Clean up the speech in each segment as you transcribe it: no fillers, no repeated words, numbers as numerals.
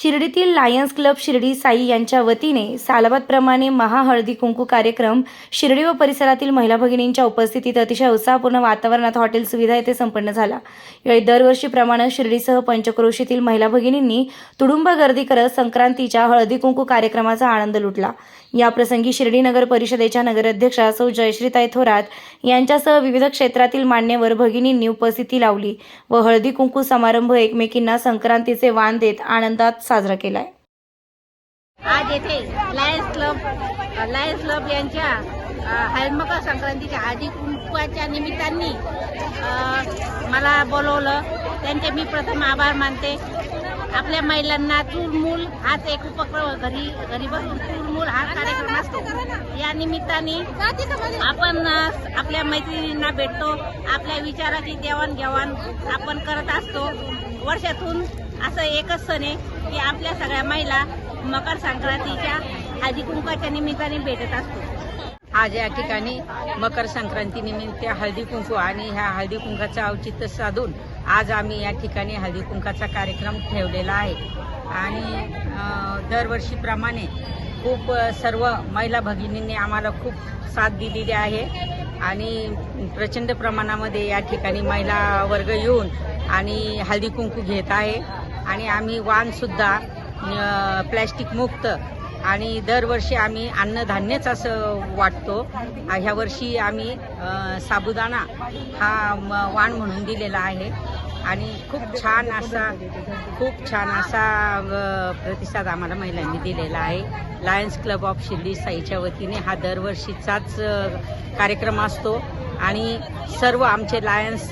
शिर्डीतील Lions club Shirdi Sai यांच्या वतीने सालाबादप्रमाणे महाहळदी कुंकू कार्यक्रम शिर्डी व परिसरातील महिला भगिनींच्या उपस्थितीत अतिशय उत्साहपूर्ण वातावरणात हॉटेल सुविधा येथे संपन्न झाला। यावेळी दरवर्षीप्रमाणे शिर्डीसह पंचक्रोशीतील महिला भगिनींनी तुडुंब गर्दी करत संक्रांतीच्या हळदी कुंकू कार्यक्रमाचा आनंद लुटला। याप्रसंगी शिर्डी नगर परिषदेच्या नगराध्यक्षा सौ जयश्रीताई थोरात यांच्यासह विविध क्षेत्रातील मान्यवर भगिनींनी उपस्थिती लावली व हळदी कुंकू समारंभ एकमेकींना संक्रांतीचे वाण देत आनंदात साजरा केलाय। आज येथे लायन्स क्लब यांच्या मकर संक्रांतीच्या हळदी कुंकवाच्या निमित्ताने मला बोलवलं, त्यांचे मी प्रथम आभार मानते। आपल्या महिलांना चूलमूल हाच एक उपक्रम घरी बसून चूलमूल हा कार्यक्रम असतो। या निमित्ताने आपण आपल्या मैत्रिणींना भेटतो, आपल्या विचाराची देवाणघेवाण आपण करत असतो। वर्षातून असं एकच सण आहे की आपल्या सगळ्या महिला मकर संक्रांतीच्या हळदी कुंकवाच्या निमित्ताने भेटत असतो। आज या ठिकाणी मकर संक्रांती निमित्त हळदी कुंकू आणि ह्या हळदी कुंकाचं औचित्य साधून आज आम्ही या ठिकाणी हळदी कुंकाचा कार्यक्रम ठेवलेला आहे आणि दरवर्षीप्रमाणे खूप सर्व महिला भगिनींनी आम्हाला खूप साथ दिलेली आहे आणि प्रचंड प्रमाणामध्ये या ठिकाणी महिला वर्ग येऊन आणि हळदी कुंकू घेत आहे आणि आम्ही वाणसुद्धा प्लॅस्टिक मुक्त आणि दरवर्षी आम्ही अन्नधान्यच असं वाटतो। ह्या वर्षी आम्ही साबुदाणा हा वाण म्हणून दिलेला आहे आणि खूप छान असा प्रतिसाद आम्हाला महिलांनी दिलेला आहे। लायन्स क्लब ऑफ शिर्डी साईच्या वतीने हा दरवर्षीचाच कार्यक्रम असतो आणि सर्व आमचे लायन्स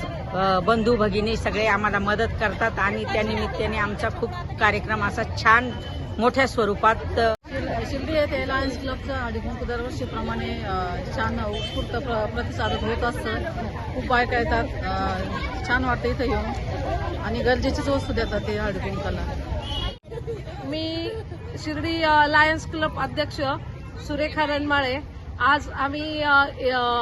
बंधू भगिनी सगळे आम्हाला मदत करतात आणि त्या निमित्ताने आमचा खूप कार्यक्रम असा छान मोठ्या स्वरूपात शिर्डी येथे लायन्स क्लबचं हळदी कुंकू दरवर्षीप्रमाणे छान उत्स्फूर्त प्रतिसाद होत असतं। खूप बायका येतात, छान वाटतं इथं येऊन आणि गरजेचीच वस्तू देतात ते हळदी कुंकाला। मी शिर्डी लायन्स क्लब अध्यक्ष सुरेखा रणमाळे। आज आम्ही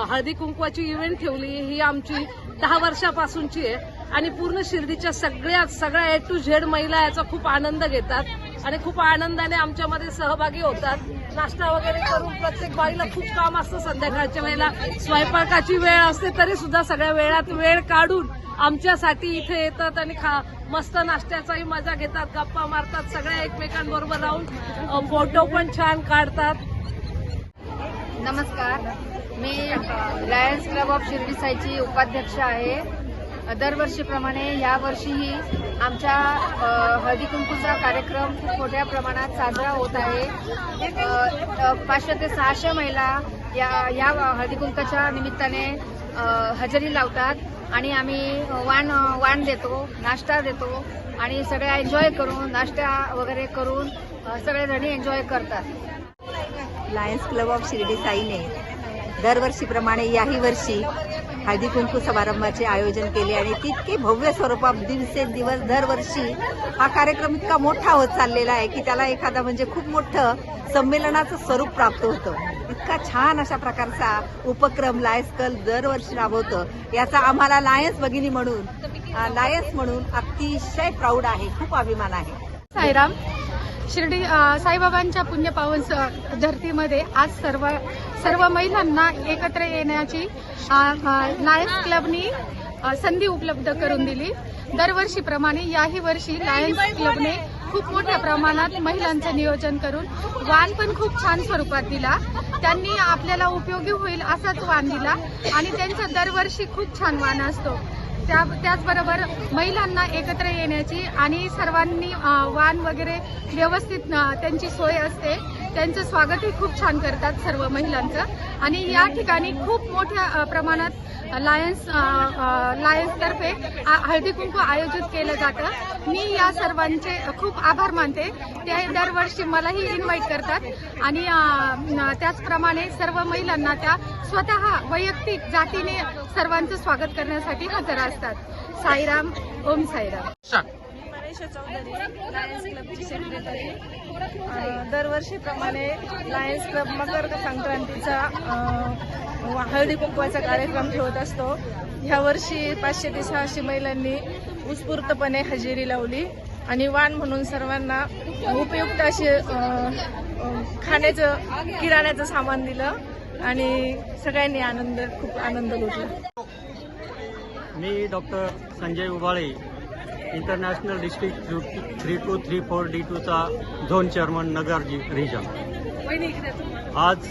हळदी कुंकवाची इव्हेंट ठेवली, ही आमची 10 वर्षापासूनची आहे आणि पूर्ण शिर्डीच्या सगळ्या A to Z महिला याचा खूप आनंद घेतात आणि खूप आनंदाने आमच्यामध्ये सहभागी होतात। नाश्ता वगैरे करून प्रत्येक बाईला खूप काम असतं, संध्याकाळच्या वेळेला स्वयंपाकाची वेळ असते तरी सुद्धा सगळ्या वेळात वेळ काढून आमच्यासाठी इथे येतात आणि मस्त नाश्त्याचाही मजा घेतात, गप्पा मारतात, सगळ्या एकमेकांबरोबर राहून फोटो पण छान काढतात। नमस्कार, मी लायन्स क्लब ऑफ शिर्डी साईची उपाध्यक्ष आहे। दरवर्षीप्रमाणे यावर्षीही आमच्या हळदी कुंकूचा कार्यक्रम खूप मोठ्या प्रमाणात साजरा होत आहे। 500 ते 600 महिला या हळदी कुंकाच्या निमित्ताने हजेरी लावतात आणि आम्ही वाण देतो, नाश्ता देतो आणि सगळ्या एन्जॉय करून नाश्ता वगैरे करून सगळेजणी एन्जॉय करतात। लायन्स क्लब ऑफ शिर्डी साईने दरवर्षीप्रमाणे याही वर्षी हळदी कुंकू समारंभाचे आयोजन केले आणि तितके भव्य स्वरूपात दिवसेंदिवस दरवर्षी हा कार्यक्रम इतका मोठा होत चाललेला आहे की त्याला एखादा म्हणजे खूप मोठं संमेलनाचं स्वरूप प्राप्त होतं। इतका छान अशा प्रकारचा उपक्रम लायन्स क्लब दरवर्षी राबवतं, याचा आम्हाला लायन्स भगिनी म्हणून अतिशय प्राऊड आहे, खूप अभिमान आहे। साईराम, शिर्डी साईबाबांच्या पुण्यपावन धर्तीमध्ये आज सर्व महिलांना एकत्र येण्याची लायन्स क्लबनी संधी उपलब्ध करून दिली। दरवर्षीप्रमाणे याही वर्षी लायन्स क्लबने खूप मोठ्या प्रमाणात महिलांचं नियोजन करून वाण पण खूप छान स्वरूपात दिला। त्यांनी आपल्याला उपयोगी होईल असाच वाण दिला आणि त्यांचा दरवर्षी खूप छान वाण असतो। त्याचबरोबर महिलांना एकत्र येण्याची आणि सर्वांनी वाण वगैरे व्यवस्थित त्यांची सोय असते, त्यांचं स्वागतही खूप छान करतात सर्व महिलांचं आणि या ठिकाणी खूप मोठ्या प्रमाणात लायन्सतर्फे हळदी कुंकू आयोजित केलं जातं। मी या सर्वांचे खूप आभार मानते, ते दरवर्षी मलाही इन्व्हाइट करतात आणि त्याचप्रमाणे सर्व महिलांना त्या स्वतः वैयक्तिक जातीने सर्वांचं स्वागत करण्यासाठी हजर असतात। साईराम, ओम साईराम। चौधरी, लायन्स क्लबची सेक्रेटरी। दरवर्षीप्रमाणे लायन्स क्लब मकर संक्रांतीचा हळदी कुंकवाचा कार्यक्रम ठेवत असतो। ह्या वर्षी 500 ते 600 महिलांनी उत्स्फूर्तपणे हजेरी लावली आणि वाण म्हणून सर्वांना उपयुक्त असे खाण्याचं किराण्याचं सामान दिलं आणि सगळ्यांनी खूप आनंद लुटला. मी doctor Sanjay Ubale, international district 3234 D2चा झोन चेअरमन नगर रिजन. आज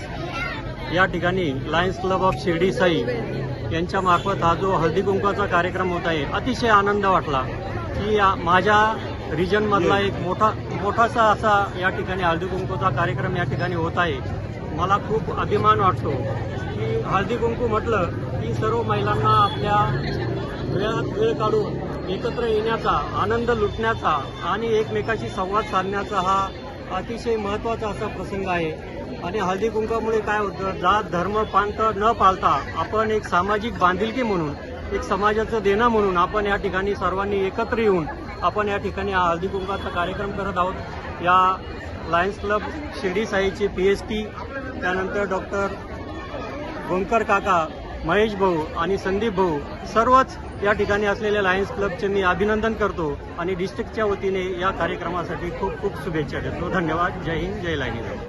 या ठिकाणी lions club of Shirdi Sai यांच्या मार्फत हा जो हळदी कुंकवाचा कार्यक्रम होत आहे, अतिशय आनंद वाटला की माझ्या रिजनमधला एक मोठासा असा या ठिकाणी हळदी कुंकूचा कार्यक्रम या ठिकाणी होत आहे. मला खूप अभिमान वाटतो की हळदी कुंकू म्हटलं की सर्व महिलांना आपल्या वेळात वेळ काढून एकत्र येण्याचा, आनंद लुटण्याचा आणि एकमेकाशी संवाद साधण्याचा हा अतिशय महत्त्वाचा असा प्रसंग आहे. आणि हळदी कुंकामुळे काय होतं, जात धर्म पंथ न पाळता आपण एक सामाजिक बांधिलकी म्हणून, एक समाजाचं देणं म्हणून आपण या ठिकाणी सर्वांनी एकत्र येऊन आपण या ठिकाणी हा हळदी कुंकाचा कार्यक्रम करत आहोत. या लायन्स क्लब शिर्डी साईचे PST, त्यानंतर डॉक्टर गोंकर काका, महेश भाऊ आणि संदीप भाऊ, सर्वच या ठिकाणी असलेल्या लायन्स क्लबचे मी अभिनंदन करतो आणि डिस्ट्रिक्टच्या वतीने या कार्यक्रमासाठी खूप खूप शुभेच्छा देतो. धन्यवाद. जय हिंद, जय लायनी.